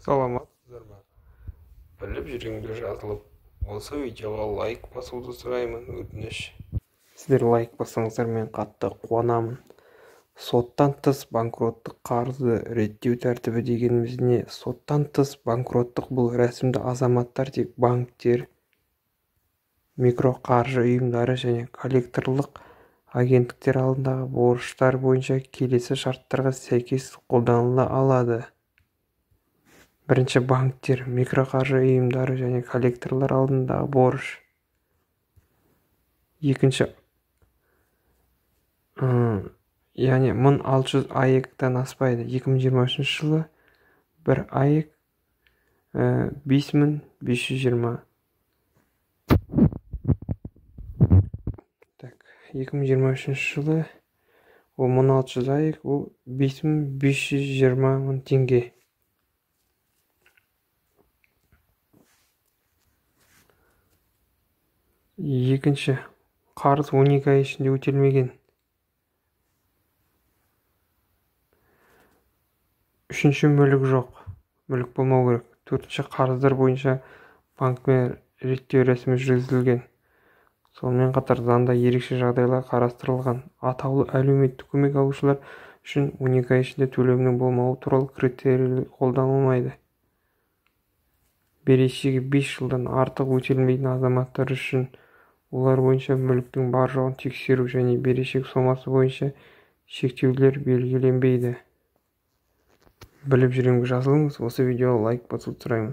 Саламатсыздар ма? Біліп жүріңдер жазылып, осы видеоға лайк басуды сұраймын, өтініш. Сіздер лайк бассаңыздар мен қатты қуанамын. Соттан тыс банкроттық қарызды реттеу тәртібі дегеніміз не? Соттан тыс банкроттық бұл рәсімді азаматтар тек банктер, микроқаржы ұйымдары және коллекторлық агенттіктер алдындағы борыштар бойынша келесі шарттарға сәйкес қолданыла алады. Бірінші, банктер, микроқаржы ұйымдары және коллекторлар алдындағы борыш. Екінші, яғни 1600 АЭК-тан аспайды. 2023 жылы бір АЭК 5520. 2023 жылы ол 1600 АЭК, ол 5520 мың теңге. Екінші, қарыз 12 ай ішінде өтелмеген. Үшінші, мүлік жоқ. Мүлік болмау керек. Төртінші, қарыздар бойынша банкпен реттеу рәсімі жүргізілген. Сонымен қатар заңда ерекше жағдайлар қарастырылған. Атаулы әлеуметтік көмек алушылар үшін 12 ай ішінде төлемнің болмауы туралы критерий қолданылмайды. Берешегі 5 жылдан артық өтелмейтін азаматтар үшін олар бойынша мүліктің бар жоғын тексеру және берешек сомасы бойынша шектеулер белгіленбейді. Біліп жүріңдер жазылыңыз, осы видеоға лайк басуды сұраймын.